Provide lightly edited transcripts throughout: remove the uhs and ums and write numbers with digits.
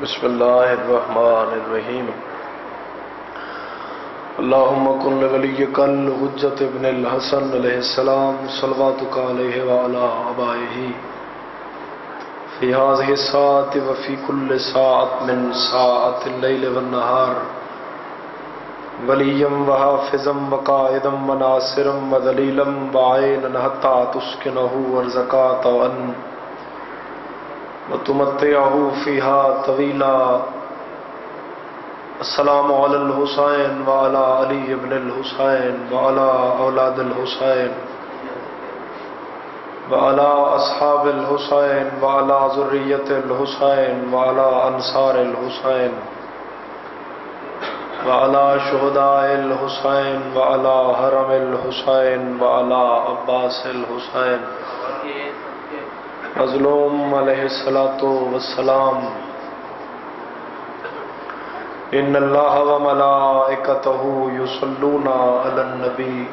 بسم اللہ الرحمن الرحیم اللہم کن لولیک الحجت ابن الحسن علیہ السلام صلواتک علیہ وعلا آبائہ فی هذه الساعة وفی کل ساعة من ساعة اللیل والنہار ولیا وحافظا وقائدا وناصرا وذلیلا وعینا حتی تسکنہ ورزقا طوعا وتمتعه فيها طويلا السلام على الحسين وعلى علي بن الحسين وعلى أولاد الحسين وعلى أصحاب الحسين وعلى ذرية الحسين وعلى أنصار الحسين وعلى شهداء الحسين وعلى حرم الحسين وعلى عباس الحسين مظلوم علیہ السلام ان اللہ وملائکتہ یصلون علی النبی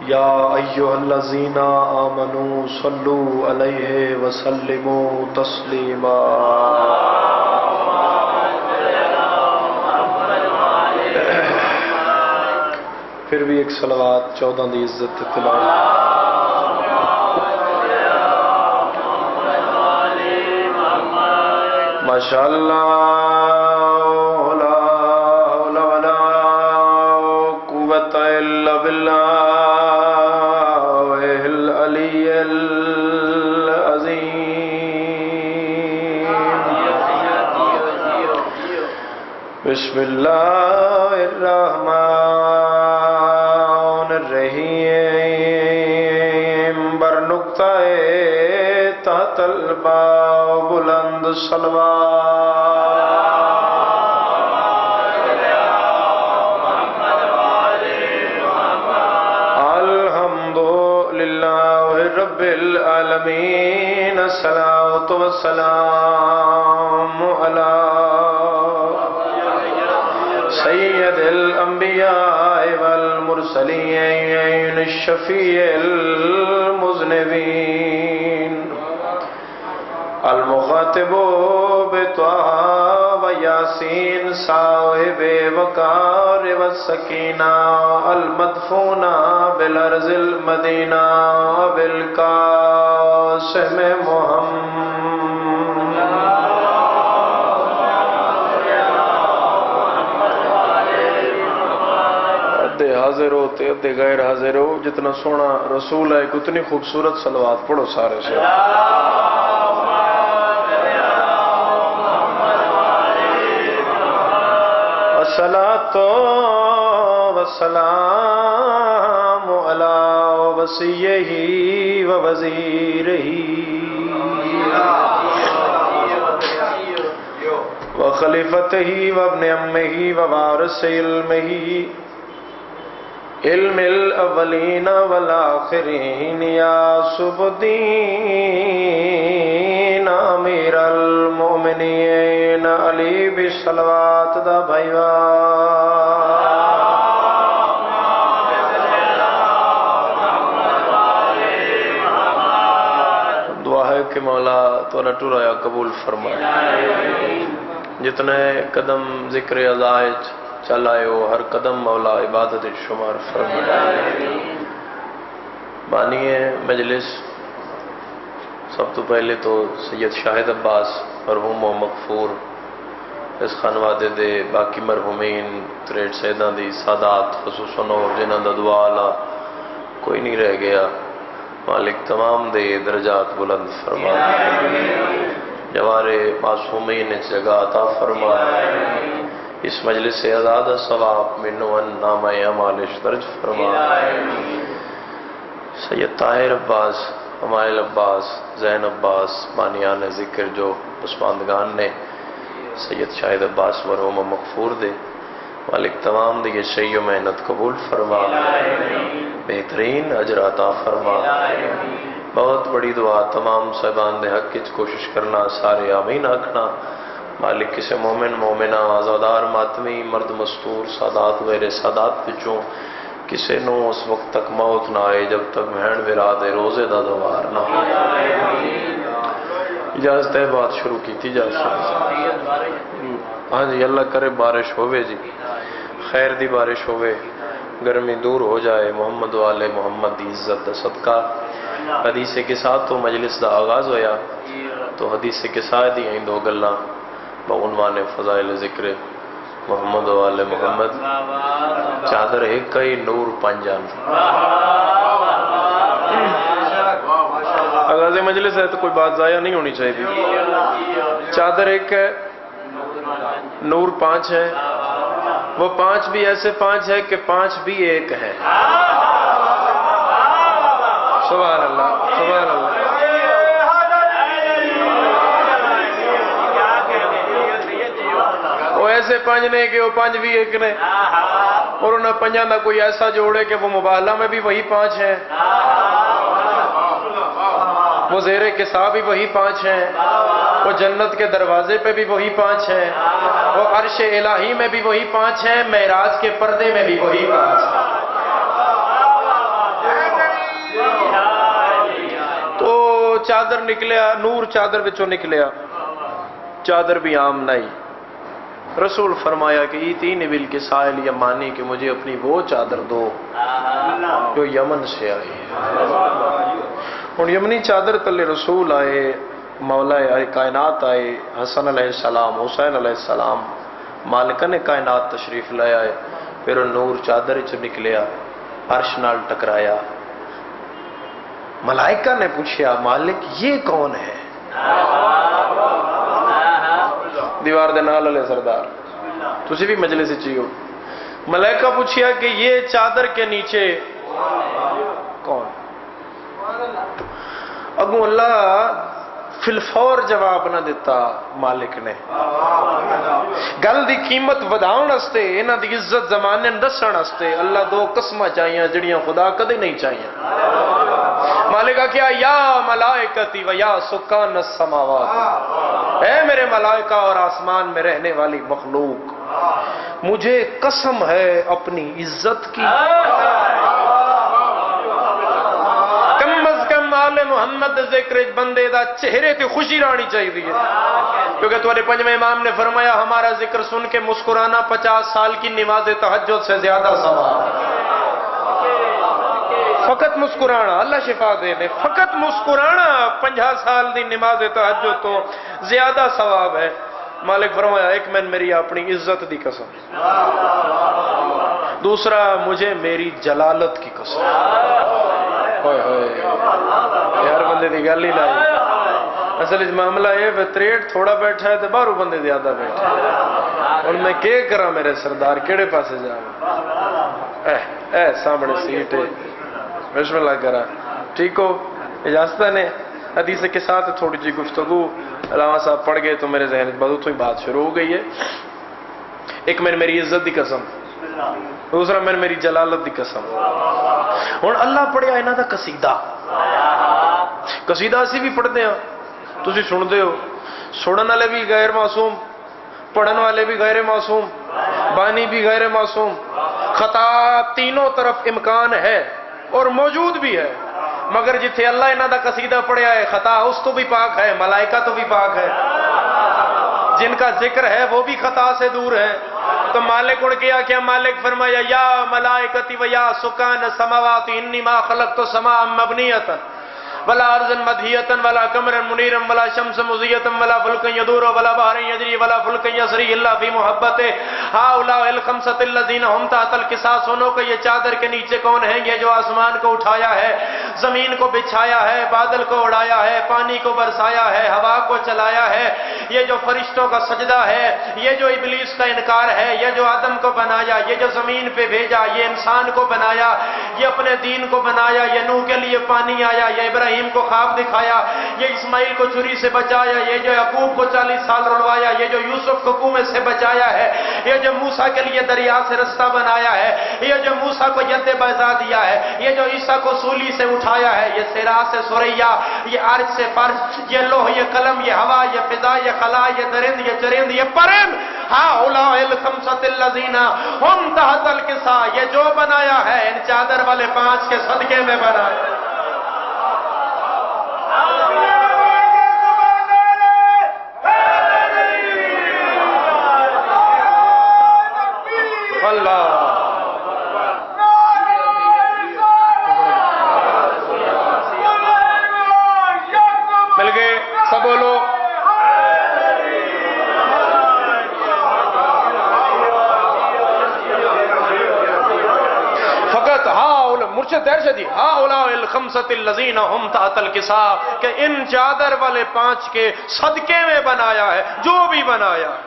یا ایھا الذین آمنوا صلوا علیہ وسلموا تسلیما پھر بھی ایک صلوات 14 دی عزت تلاوت ماشاءاللہ لا حول ولا قوة الا باللہ العلی العظیم بسم اللہ الرحمن الرحیم بر نقطہ تحت الباب بلند الحمد للہ رب العالمین الصلاۃ والسلام علی سید الانبیاء والمرسلین الشفیع المذنبین المخاطب بطه و یاسین صاحب وقار و سکینہ المدفون بالارض المدینہ بالقاسم محمد ادھے حاضر ہوتے ادھے غیر حاضر ہو جتنا سونا رسول ہے اتنی خوبصورت صلوات پڑھو سارے سے الصلاۃ والسلام علی وصیہ و وزیرہ و خلیفتہ و ابن عمہ و وارث علمہ علم الاولین والآخرین یا سبدین امیر المؤمنین علی بصلوات دا بھائیوا دعا ہے کہ مولا تو نہ ٹورایا قبول فرمائے جتنے قدم ذکر عزائج چلائے ہو ہر قدم مولا عبادت شمار فرمائے بانی مجلس سب تو پہلے تو سید شاہد عباس مرحوم و مغفور اس خانوادے دے باقی مرحومین تریٹ سیدان دی سادات خصوصاً اور جنہاں دا دعا علا کوئی نہیں رہ گیا مالک تمام دے درجات بلند فرما جوارے معصومین جگہ عطا فرما اس مجلس سے آزاد ثواب منوان نامہ عمالش درج فرما سید طاہر عباس حمائل عباس زین عباس بانیان ذکر جو عثماندگان نے سید شاہد عباس مرحوم مغفور دے مالک تمام دے یہ شیع و محنت قبول فرما بہترین اجر عطا فرما بہت بڑی دعا تمام صاحبان دے حق کچھ کوشش کرنا سارے آمین آکھنا مالک کسے مومن مومنہ آزادار ماتمی مرد مستور سادات غیر سادات پچوں کسے نو اس وقت تک موت نہ آئے جب تک مہن وراد روزے دا دوار نہ اجازت ہے بات شروع کی تھی اجازت ہاں جی اللہ کرے بارش ہوئے جی خیر دی بارش ہوئے گرمی دور ہو جائے محمد والے محمد دی عزت دا صدقہ حدیث کے ساتھ تو مجلس دا آغاز ہویا تو حدیث کے ساتھ ہی دو گلاں بعنوان فضائل ذکر محمد والے محمد چادر ایک کئی نور پنجان آغاز مجلس ہے تو کوئی بات ضائع نہیں ہونی چاہیے چادر ایک ہے نور پانچ ہے وہ پانچ بھی ایسے پانچ ہے کہ پانچ بھی ایک ہے سبحان اللہ سبحان اللہ وہ ایسے پانچ نہیں کہ وہ پانچ بھی ایک نے اور انہیں پنجاں دا کوئی ایسا جوڑے کہ وہ مبالغہ میں بھی وہی پانچ ہے وہ زیر کسا بھی وہی پانچ ہیں وہ جنت کے دروازے پہ بھی وہی پانچ ہیں وہ عرش الہی میں بھی وہی پانچ ہیں معراج کے پردے میں بھی وہی پانچ ہیں تو چادر نکلیا نور چادر بچوں نکلیا چادر بھی عام نہیں رسول فرمایا کہ ایتین بل کے سائل یمانی کہ مجھے اپنی وہ چادر دو جو یمن سے آئی ہے اور یمنی چادر تلے رسول آئے مولا آئے کائنات آئے حسن علیہ السلام حسین علیہ السلام مالکن کائنات تشریف لے آئے پھر نور چادر چ نکلیا عرش نال ٹکرایا ملائکہ نے پوچھا مالک یہ کون ہے دیوار دے نال علیہ سردار تسی بھی مجلس چیو ملائکہ پوچھا کہ یہ چادر کے نیچے کون اگوں اللہ فی الفور جواب نہ دیتا مالک نے گل دی قیمت وداؤن ہستے انہاں دی عزت زمانے دسن ہستے اللہ دو قسمہ چاہیاں جڑیاں خدا کدے نہیں چاہیاں مالکہ کیا یا ملائکتی و یا سکان السماوات اے میرے ملائکہ اور آسمان میں رہنے والی مخلوق مجھے قسم ہے اپنی عزت کی آل محمد ذکر بندے دا چہرے تے خوشی رانی چاہیے کیونکہ تمہارے پنجویں امام نے فرمایا ہمارا ذکر سن کے مسکرانا 50 سال کی نماز تہجد سے زیادہ ثواب فقط مسکرانا اللہ شفا دے دے فقط مسکرانا 50 سال دی نماز تہجد تو زیادہ ثواب ہے مالک فرمایا ایک میں میری اپنی عزت دی قسم دوسرا مجھے میری جلالت کی قسم یار بندے دی گل ہی لائی اصل معاملہ یہ تریٹ تھوڑا بیٹھا ہے تو باہروں بندے زیادہ بیٹھا اور میں کیا کرا میرے سردار کیڑے پاسے جاؤں اے سامنے سیٹ ہے بسم اللہ کرا ٹھیک ہو اجازت نے حدیث کے ساتھ تھوڑی جی گفتگو علامہ صاحب پڑھ گئے تو میرے ذہن بہت ہی بات شروع ہو گئی ہے ایک میں میری عزت دی قسم دوسرا میں میری جلالت دی قسم ہوں اللہ پڑھیا انہاں دا قصیدہ اسی بھی پڑھتے ہیں تسی سنتے ہو سنن والے بھی غیر معصوم پڑھن والے بھی غیر معصوم بانی بھی غیر معصوم خطا تینوں طرف امکان ہے اور موجود بھی ہے مگر جتھے اللہ انہاں دا قصیدہ پڑھیا ہے خطا اس تو بھی پاک ہے ملائکہ تو بھی پاک ہے جن کا ذکر ہے وہ بھی خطا سے دور ہے تو مالک اڑ گیا کیا مالک فرمایا یا ملائکتی و یا سکان السماوات انی ما خلقت السماء مبنیتا ولا ارضا مدھیتا ولا قمرا منیرا ولا شمس مضیتا ولا فلکا یدور ولا بحر یجری ولا فلکا یسری الا فی محبت ہؤلاء الخمسۃ الذین هم تحت القصاص سنو کہ یہ چادر کے نیچے کون ہیں یہ جو آسمان کو اٹھایا ہے زمین کو بچھایا ہے بادل کو اڑایا ہے پانی کو برسایا ہے ہوا کو چلایا ہے یہ جو فرشتوں کا سجدہ ہے یہ جو ابلیس کا انکار ہے یہ جو آدم کو بنایا یہ جو زمین پہ بھیجا یہ انسان کو بنایا یہ اپنے دین کو بنایا یہ نوح کے لیے پانی آیا یہ ابراہیم کو خواب دکھایا یہ اسماعیل کو چھری سے بچایا یہ جو یعقوب کو 40 سال رلوایا یہ جو یوسف کو کنویں سے بچایا ہے یہ جو موسیٰ کے لیے دریا سے رستہ بنایا ہے یہ جو موسیٰ کو ید بیضا دیا ہے یہ جو عیسیٰ کو سولی سے اٹھایا ہے یہ صرا سے سریا یہ عرش سے فرش یہ لوح یہ قلم یہ ہوا یہ فضا یہ خلا یہ درند یہ چرند یہ پرند ہؤلاء الخمسۃ الذین هم تحت القصاء یہ جو بنایا ہے ان چادر والے 5 کے صدقے میں بنایا مرشد تیر سے جی ہاؤلاء الخمسۃ الذین ہم تحت الکساء کہ ان چادر والے 5 کے صدقے میں بنایا ہے جو بھی بنایا ہے.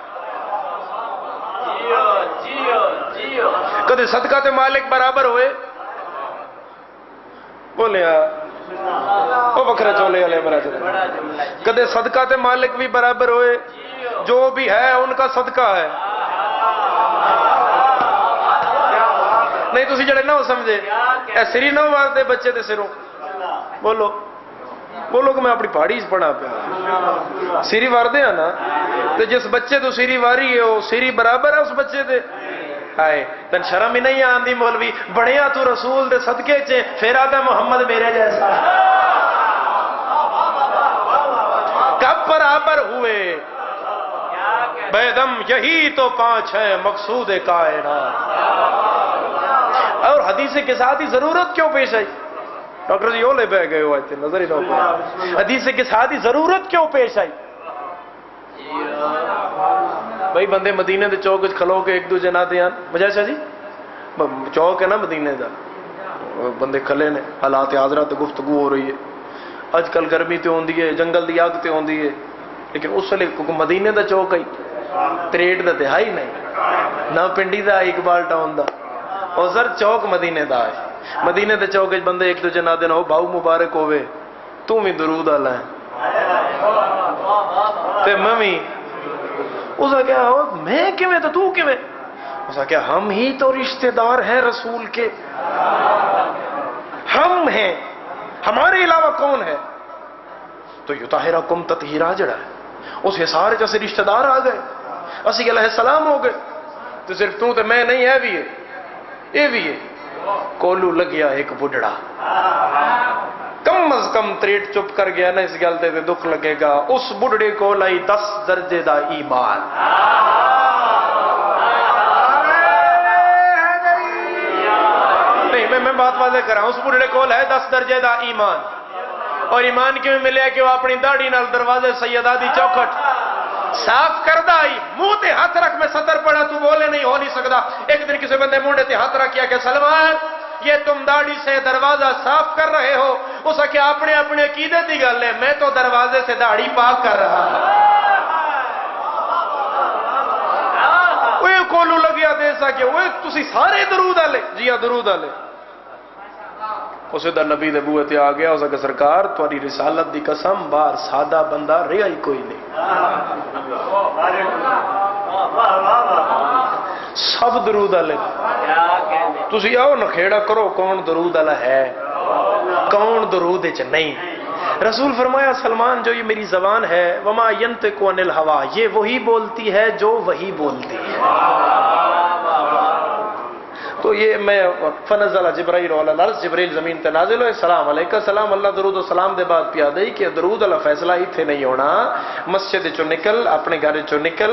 کدے صدقہ تے مالک برابر ہوئے بولے او بکرے چولے والے برابر کدے صدقہ تے مالک بھی برابر ہوئے جو بھی ہے ان کا صدقہ ہے. نہیں تسی جڑے نہ ہو سمجھے اے سری نہ مارتے بچے تے سروں بولو بولو کہ میں اپنی پہاڑی پڑھا پیا سری واردے ہیں نا تو جس بچے تو سری واری ہے وہ سری برابر ہے اس بچے دے ہائے تن شرم ہی نہیں آندی مولوی بڑھیا تو رسول دے صدقے چے پھر آتا محمد میرے جیسا کب برابر ہوئے بیدم یہی تو 5 ہے مقصود کائنات. اور حدیث کے ساتھ ہی ضرورت کیوں پیش آئی ڈاکٹر جی لے بہ گئے ہو نظر ہی نہ حدیث کے ساتھ ہی ضرورت کیوں پیش آئی. بھائی بندے مدینے دے چوک کھلو کے ایک دوجے نہ دیاں مجھے جی چوک ہے نا مدینے دا بندے کھلے نے حالات حاضرات گفتگو ہو رہی ہے. اج کل گرمی تے ہوندی ہے جنگل دی آگ تے ہوندی ہے لیکن اس ویلے مدینے دا چوک آئی تریٹ دا تہائی نہیں نہ پنڈی دا اقبال ٹاؤن دا اور سر چوک مدینے دا ہے. مدینے دے چوک بندے ایک دوجے نہ دینا ہو بھاؤ مبارک ہوئے تو بھی درود آلہ ہے تے ممی اس نے کہا میں کیویں تو کیویں اس نے کہا ہم ہی تو رشتہ دار ہیں رسول کے ہم ہیں ہمارے علاوہ کون ہے تو یطہرکم تطہیرا جڑا ہے اس حسار جیسے رشتہ دار آ گئے اسی علیہ السلام ہو گئے تو صرف تو میں نہیں ہے بھی ہے یہ بھی ہے کولو لگیا ایک بڑھڑا کم از کم تریٹ چپ کر گیا نا اس گلتے تے دکھ لگے گا اس بڑھڑے کو لائی 10 درجے دا ایمان. نہیں میں بات واضح کر رہا ہوں اس بڑھڑے کو ہے 10 درجے دا ایمان اور ایمان کیوں ملے کہ وہ اپنی داڑھی نال دروازے سیدہ دی چوکھٹ صاف کردہ آئی منہ تے ہاتھ رکھ میں سطر پڑا تو بولے نہیں ہو نہیں سکتا. ایک دن کسی بندے منڈے تے ہاتھ رکھ کیا کہ سلمان یہ تم داڑھی سے دروازہ صاف کر رہے ہو اس نے کہا اپنے اپنے عقیدے دی گل ہے میں تو دروازے سے داڑھی پاک کر رہا وہ کولو لگیا دے سا کہ وہ تسی سارے درود آلے جی ہاں درود آلے اسے دا نبی دے بوئے تے آ گیا اسے کہ سرکار تمہاری رسالت دی قسم بار سادہ بندہ رہا ہی کوئی نہیں سب درود آلے تسی آؤ نکھیڑا کرو کون درود آلہ ہے کون درود اچ نہیں. رسول فرمایا سلمان جو یہ میری زبان ہے وما ینطق عن الہوا یہ وہی بولتی ہے جو وہی بولتی ہے. تو یہ میں فنزل جبرائیل علی الارض جبریل زمین تے نازل ہوئے سلام علیکہ سلام اللہ درود و سلام دے بعد پیا دئی کہ درود اللہ فیصلہ ہی تھے نہیں ہونا مسجد چو نکل اپنے گھر چو نکل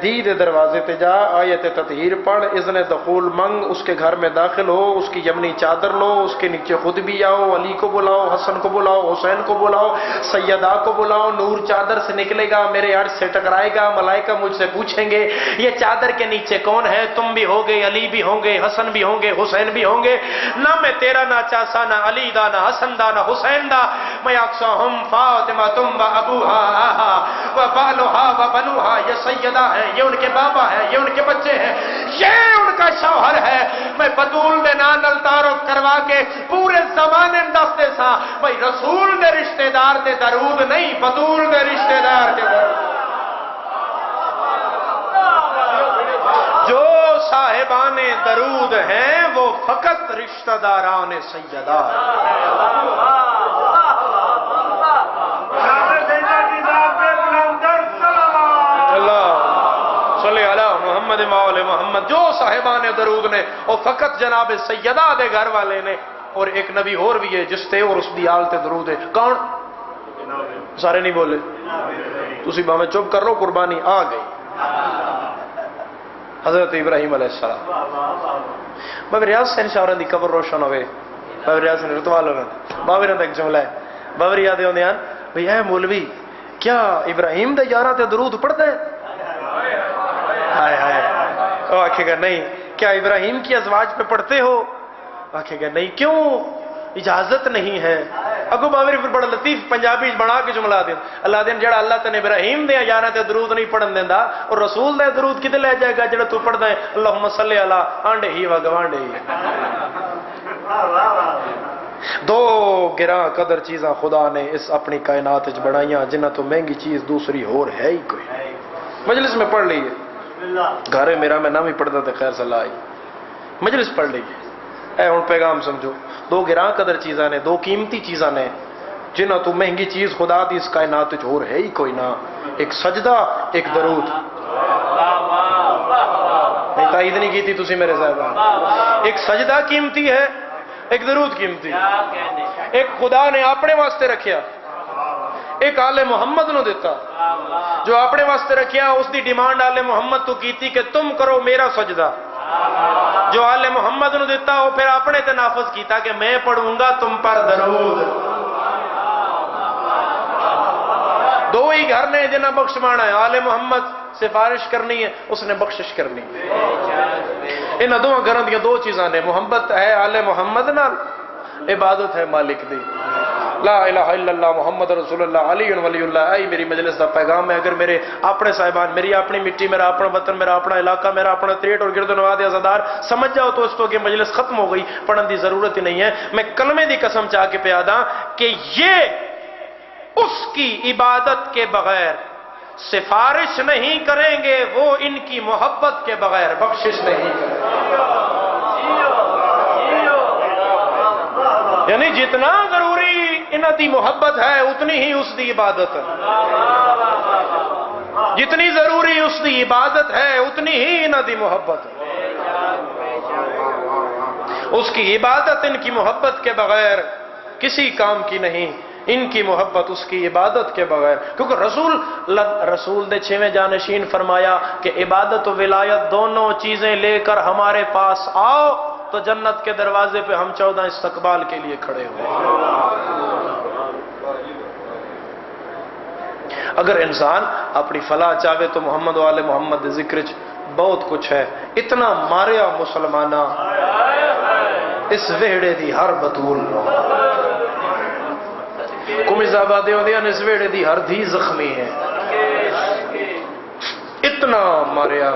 دی دے دروازے تے جا آیت تطہیر پڑھ اذن دخول منگ اس کے گھر میں داخل ہو اس کی یمنی چادر لو اس کے نیچے خود بھی آؤ علی کو بلاؤ حسن کو بلاؤ حسین کو بلاؤ سیدہ کو بلاؤ نور چادر سے نکلے گا میرے عرش سے ٹکرائے گا ملائکہ مجھ سے پوچھیں گے یہ چادر کے نیچے کون ہے تم بھی ہوگے علی بھی ہوں گے حسن بھی ہوں گے حسین بھی ہوں گے نہ میں تیرا نہ چاسا نہ علی دا نہ حسن دا نہ حسین دا میں اقصا ہم فاطمہ تم و ابوہا آہا و بالوہا و بنوہا یہ سیدہ ہے یہ ان کے بابا ہے یہ ان کے بچے ہیں یہ ان کا شوہر ہے میں بطول دے نال تعارف کروا کے پورے زمانے دستے سا بھائی رسول دے رشتہ دار دے درود نہیں بطول دے رشتہ دار دے درود جو صاحبان درود ہیں وہ فقط رشتہ داران سیدہ اللہ صلی علی محمد مولا محمد جو صاحبان درود نے وہ فقط جناب سیدہ دے گھر والے نے اور ایک نبی اور بھی ہے جس تے اور اس دی آل تے درود ہے کون سارے نہیں بولے تسی باہمیں چپ کر لو قربانی آ گئی حضرت ابراہیم علیہ السلام بابا ریاض سے انشاءاللہ دی قبر روشن ہوئے بابا ریاض سے رتوال ہوئے بابا ریاض ایک جملہ ہے بابا ریاض ہونے آن بھئی اے مولوی کیا ابراہیم دے یارہ تے درود پڑھتے ہیں ہائے ہائے وہ آکھے گا نہیں کیا ابراہیم کی ازواج پہ پڑھتے ہو آکھے گا نہیں کیوں اجازت نہیں ہے. اگو باوری پھر بڑا لطیف پنجابی بنا کے جملہ دیں اللہ دین جڑا اللہ تنے ابراہیم دیا یارہ تے درود نہیں پڑھن دیندا اور رسول دے درود کدے لے جائے گا جڑا تو پڑھدا ہے اللہم صلی علی آنڈے ہی و گوانڈے ہی. دو گراں قدر چیزاں خدا نے اس اپنی کائنات وچ بنائیاں جنہاں تو مہنگی چیز دوسری اور ہے ہی کوئی. مجلس میں پڑھ لیے گھر میرا میں نہ بھی پڑھتا تے خیر صلاح آئی مجلس پڑھ لیے اے ہن پیغام سمجھو. دو گراں قدر چیزاں نے دو قیمتی چیزاں نے جنہاں تو مہنگی چیز خدا دی اس کائنات وچ اور ہے ہی کوئی نہ. ایک سجدہ ایک درود. نہیں تائید نہیں کی تھی تسی میرے صاحبان. ایک سجدہ قیمتی ہے ایک درود قیمتی. ایک خدا نے اپنے واسطے رکھیا ایک آل محمد نو دیتا جو اپنے واسطے رکھیا اس دی ڈیمانڈ آل محمد تو کیتی کہ تم کرو میرا سجدہ. جو آل محمد نو دیتا وہ پھر اپنے تے نافذ کیتا کہ میں پڑھوں گا تم پر درود. دو ہی گھر نے جنہیں بخش مانا ہے آل محمد سفارش کرنی ہے اس نے بخشش کرنی ہے. ان دو گھروں دیا دو چیزاں نے محبت ہے آل محمد نال عبادت ہے مالک دی. لا الہ الا اللہ محمد رسول اللہ علی ولی اللہ. آئی میری مجلس دا پیغام ہے اگر میرے اپنے صاحبان میری اپنی مٹی میرا اپنا وطن میرا اپنا علاقہ میرا اپنا تریٹ اور گرد و نواح عزادار سمجھ جاؤ تو اس تو کہ مجلس ختم ہو گئی پڑھن دی ضرورت ہی نہیں ہے. میں کلمے دی قسم چاہ کے پیادا کہ یہ اس کی عبادت کے بغیر سفارش نہیں کریں گے وہ ان کی محبت کے بغیر بخشش نہیں کریں گے. یعنی جتنا ضروری انہاں دی محبت ہے اتنی ہی اس دی عبادت ہے. جتنی ضروری اس دی عبادت ہے اتنی ہی انہاں دی محبت ہے. اس کی عبادت ان کی محبت کے بغیر کسی کام کی نہیں. ان کی محبت اس کی عبادت کے بغیر کیونکہ رسول نے 6ویں جانشین فرمایا کہ عبادت و ولایت دونوں چیزیں لے کر ہمارے پاس آؤ تو جنت کے دروازے پہ ہم 14 استقبال کے لیے کھڑے ہوئے. اگر انسان اپنی فلاح چاہے تو محمد و آل محمد ذکر بہت کچھ ہے. اتنا ماریا مسلمانہ اس ویڑے دی ہر بطول نو کمیز آبادی ہوندی ہیں اس ویڑے دی ہر دھی زخمی ہے. اتنا ماریا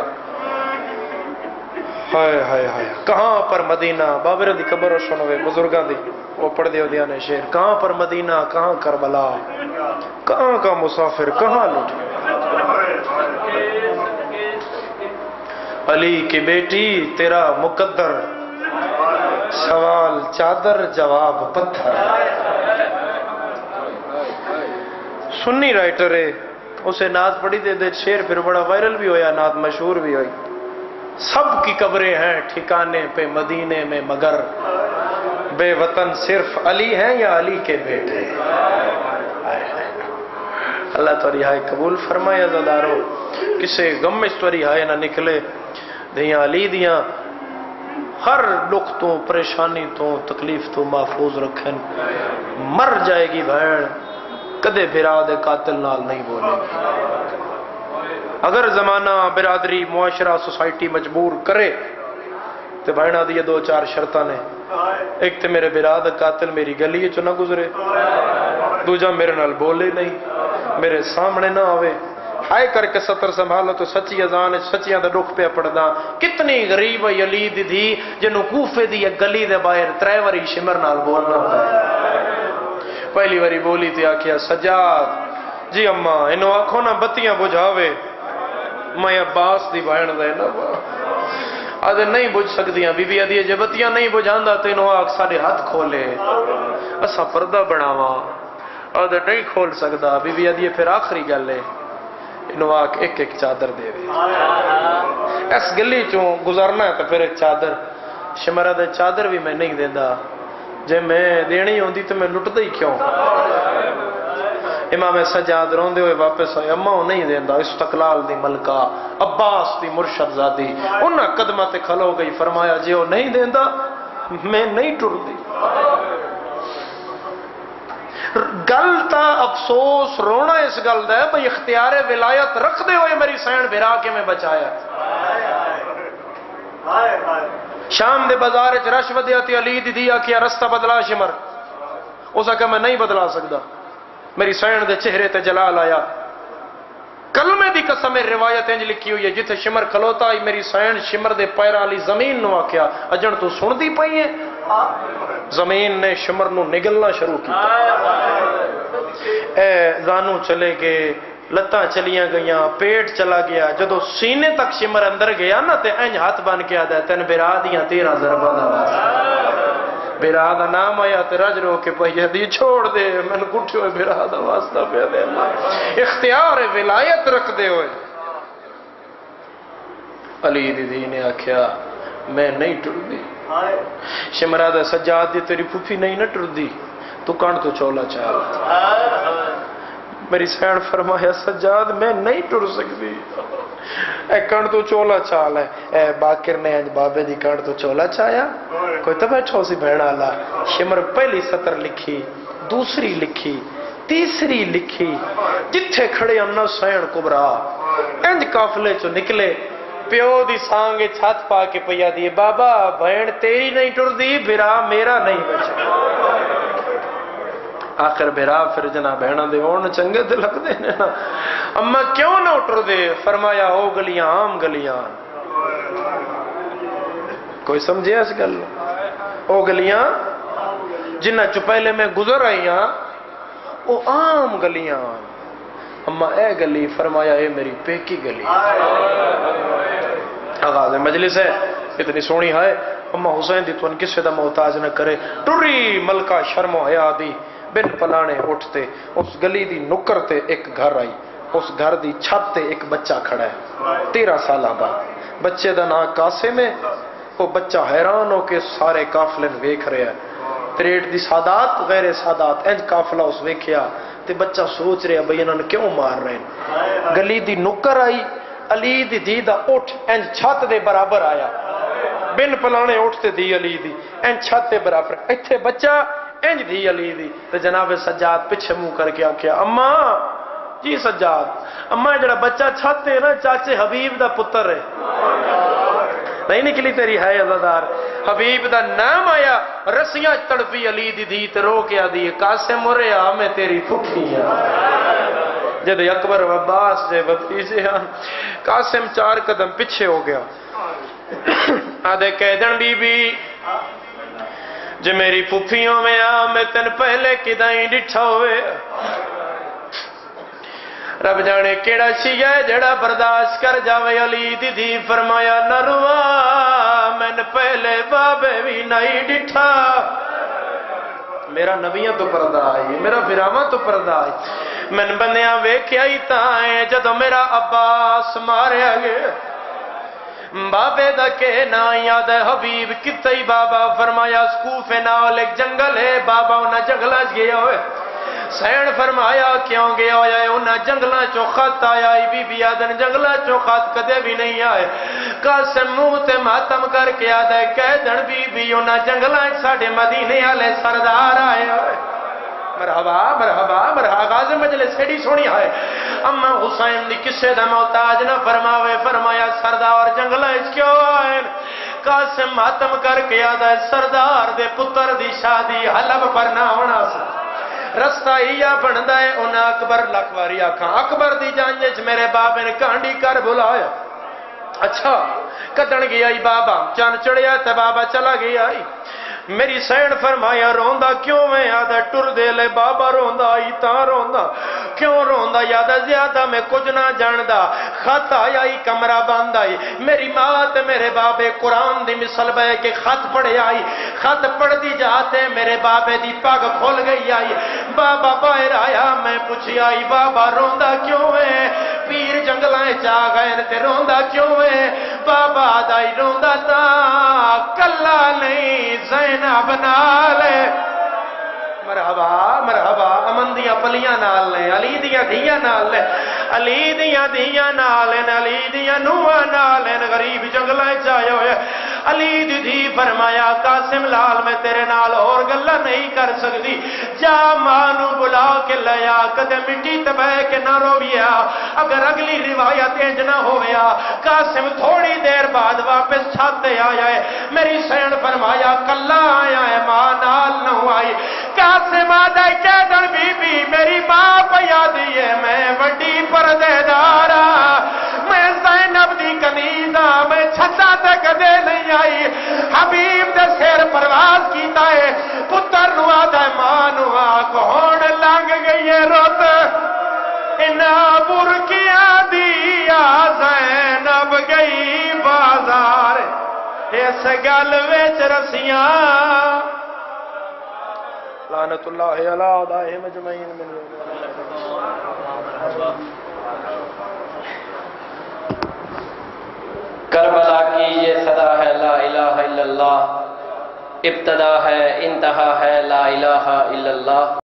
ہائے ہائے ہائے. کہاں پر مدینہ بابر دی قبر روشن ہوئے بزرگاں دی وہ پڑھ دے ہوندیاں نے شعر. کہاں پر مدینہ کہاں کربلا کہاں کا مسافر کہاں لٹ علی کی بیٹی تیرا مقدر سوال چادر جواب پتھر. سنی رائٹر ہے اسے نعت پڑھی دے شعر پھر بڑا وائرل بھی ہویا نعت مشہور بھی ہوئی. سب کی قبریں ہیں ٹھکانے پہ مدینے میں مگر بے وطن صرف علی ہیں یا علی کے بیٹے. اللہ تو رہائی قبول فرمائے عزادارو. کسے غم میں تو رہائی نہ نکلے دیاں علی دیاں ہر دکھ تو پریشانی تو تکلیف تو محفوظ رکھیں. مر جائے گی بہن کدے براد قاتل نال نہیں بولے گی. اگر زمانہ برادری معاشرہ سوسائٹی مجبور کرے تو بہنا دی 2-4 شرطاں نے. ایک تو میرے براد قاتل میری گلی چ نہ گزرے. دوجا میرے نال بولے نہیں میرے سامنے نہ آوے. آئے کر کے ستر سنبھالو تو سچی اذان سچیاں دا دکھ پہ پڑدا. کتنی غریب علی دی تھی جنوں کوفے دی گلی دے باہر 3 واری شمر نال بولنا. پہلی واری بولی تے آکھیا سجاد جی اماں انہوں آکھو نا بتیاں بجھاوے. میں عباس دی بہن دے نا آدھے نہیں بجھ سکدیاں. بی بی آدھی جے بتیاں نہیں بجھاندا تے انہوں آکھ ساڈے ہاتھ کھولے اسا پردہ بناواں. آدھے نہیں کھول سکدا. بی بی آدھی پھر آخری گل ہے انہوں آکھ ایک چادر دے دے. اس گلی چوں گزارنا ہے تو پھر ایک چادر. شمرہ دے چادر بھی میں نہیں دیندا. جے میں دینی ہوندی تو میں لٹدا ہی کیوں. امام سجاد روندے ہوئے واپس آئے. اماں نہیں دیندا استقلال دی ملکہ عباس دی مرشد زادی انہاں قدمہ تے کھلو گئی. فرمایا جے وہ نہیں دیندا میں نہیں ٹردی. گل تا افسوس رونا اس گل دا ہے بھئی اختیار ولایت رکھ دے ہوئے میری سین بھرا کے میں بچایا. شام دے بازار چ رش ودیا تے علی دی دھی آکھیا رستہ بدلا شمر، اس آکھیا میں نہیں بدلا سکدا، میری سین دے چہرے تے جلال آیا۔ کلمے دی قسم روایت انج لکھی ہوئی ہے جتھے شمر کھلوتا آئی میری سین شمر دے پیراں والی زمین نو آکھیا اجن تو سن دی پئی ہے؟ زمین نے شمر نو نگلنا شروع کیا، اے زانو چلے گئے، لتاں چلیاں گئیاں، پیٹ چلا گیا، جدو سینے تک شمر اندر گیا نا تے انج ہاتھ بن کے آدھا تین برا دیاں 13 ضرباں دا برا دا نام آیا تے رج رو کے پہیا دی چھوڑ دے میں نے گھٹے ہوئے برا دا واسطہ پہ دے اختیار ولایت رکھ دے ہوئے۔ علی دی نے آکھیا میں نہیں ٹر دی، شمرا دا سجاد دی تیری پھوپھی نہیں نہ ٹر دی، تو کان تو چولا چال۔ میری سین فرمایا سجاد میں نہیں ٹر سکتی، اے کان تو چولا چال ہے۔ اے باکر نے انج بابے دی کان تو چولا چایا، کوئی تو بیٹھو سی بہن آلا۔ شمر پہلی سطر لکھی، دوسری لکھی، تیسری لکھی، جتھے کھڑے انہ سین کبرا انج قافلے چو نکلے، پیو دی سانگے چھات پا کے پیا دیے بابا بہن تیری نہیں ٹر دی، برا میرا نہیں بچا۔ آخر برا پھر جنا بہنا دے اون چنگے دے لگ دے نا، اما کیوں نہ اٹر دے؟ فرمایا او گلیاں عام گلیاں، کوئی سمجھے اس گل؟ او گلیاں جنہ چو پہلے میں گزر آئی ہاں او عام گلیاں، اما اے گلی فرمایا اے میری پیکی گلی۔ آغاز مجلس ہے اتنی سونی ہے، اما حسین دی تو ان کسے دا محتاج نہ کرے، ٹری ملکہ شرم و حیا دی بن پلانے اٹھتے، اس گلی دی نکر تے ایک گھر آئی، اس گھر دی چھت تے ایک بچہ کھڑا ہے 13 سالہ دا، بچے دا نام قاسم ہے۔ وہ بچہ حیران ہو کے سارے قافلے ویکھ رہے ہیں، تریٹ دی سادات غیر سادات انج قافلہ اس ویکھیا تے بچہ سوچ رہے ہیں بھئی انہوں نے کیوں مار رہے ہیں۔ گلی دی نکر آئی، علی دی دی دا اٹھ انج چھت دے برابر آیا، بن پلانے اٹھتے دی علی دی انج چھت دے برابر، ایتھے بچہ انج دی علی دی۔ تو جناب سجاد پچھے منہ کر کے آکھیا اماں جی سجاد، اماں جڑا بچہ چھت ہے نا چاچے حبیب دا پتر ہے، نہیں نکلی تیری ہے عزادار، حبیب دا نام آیا، رسیاں تڑپی علی دی دی تے رو کے آدھی قاسم مریا میں تیری پھوپھی ہاں۔ جد اکبر و عباس جے بھتیجے ہاں، قاسم 4 قدم پیچھے ہو گیا، آدھے کہدن بی بی جے میری پھوپھیوں میں آ میں تن پہلے کدائیں ڈٹھا ہوئے، رب جانے کیڑا شیعہ ہے جڑا برداشت کر جاوے۔ علی دی دی فرمایا نہ روا میں نے پہلے بابے بھی نہیں ڈٹھا، میرا نبیاں تو پردہ آئی، میرا فراواں تو پردہ آئی، میں نے بندیاں ویکھیا ہی تائیں جدو میرا عباس ماریا گئے، بابے دا کے نا یاد ہے حبیب کتائی بابا، فرمایا سکوف نال ایک جنگل ہے، بابا انہاں جنگلہ گیا ہوئے، سین فرمایا کیوں گیا ہویا ہے؟ انہاں جنگلہ چو خط آیا ہی، بی بی آدن جنگلہ چو خط کدے بھی نہیں آئے، قاسم منہ تے ماتم کر کے آدھا ہے کہہ دن بی بی انہاں جنگلہ ساڑھے مدینے آلے سردار آئے ہوئے۔ مرحبا مرحبا مرحبا، آغاز مجلس سیڑی سونی ہے، اما حسین دی کسے دا محتاج نہ فرماوے، فرمایا سردار جنگلہ اس کیوں آئے؟ قاسم ماتم کر کے آدھا ہے سردار دے پتر دی شادی حلب پر نہ ہونا سا، رستہ ہیا بندہ ہے انہاں اکبر لکھواری آکھاں، اکبر دی جانجے میرے بابے نے کانڈی کر بلایا، اچھا کدن گیا ہی بابا، چان چڑیا تے بابا چلا گیا ہی، میری سین فرمایا روندا کیوں میں آدھا ٹر دے لے بابا روندا ہی تاں روندا کیوں روندا یادہ زیادہ میں کچھ نہ جاندا، خط آیا ہی کمرہ بند آئی، میری ماں تے میرے بابے قرآن دی مثل بے کہ خط پڑھے آئی، خط پڑھ دی جاتے میرے بابے دی پاگ کھول گئی آئی، بابا باہر آیا میں پوچھی آئی بابا روندا کیوں ہے؟ پیر جنگلائیں جا گئے تے روندا کیوں ہے؟ بابا دائی روندا تا کلا نہیں زینب نالے، مرحبا مرحبا، امن دیاں پلیاں نال لیں، علی دیاں دھیاں نال لیں، علی دیاں دھیاں نال لیں، علی دیاں نوہاں نال لیں، غریب جنگلائیں جائے ہوئے، علی دی فرمایا قاسم لال میں تیرے نال اور گلا نہیں کر سکتی، جا ماں نو بلا کے لیا، کدے مٹی تے بہ کے نہ رویا۔ اگر اگلی روایت انج نہ ہویا، قاسم تھوڑی دیر بعد واپس چھت آیا ہے، میری سین فرمایا کلا آیا ہے، ماں نال نہ آئی۔ قاسم آدھا کہہ بی بی میری ماں پیا دیے، میں وڈی پردے دارا، میں زینب دی کنیزا، میں چھتا تے کدے نہیں آئی۔ حبیب دے سیر پرواز کیتا ہے، پتر نو آدھا ماں نو آکھ ہون لنگ گئی ہے رت، انہا برکیاں دیا زینب گئی بازار، اس گل وچ رسیاں لعنت اللہ علی اعدائہم اجمعین من کربلا کی یہ صدا ہے لا الہ الا اللہ، ابتدا ہے انتہا ہے لا الہ الا اللہ۔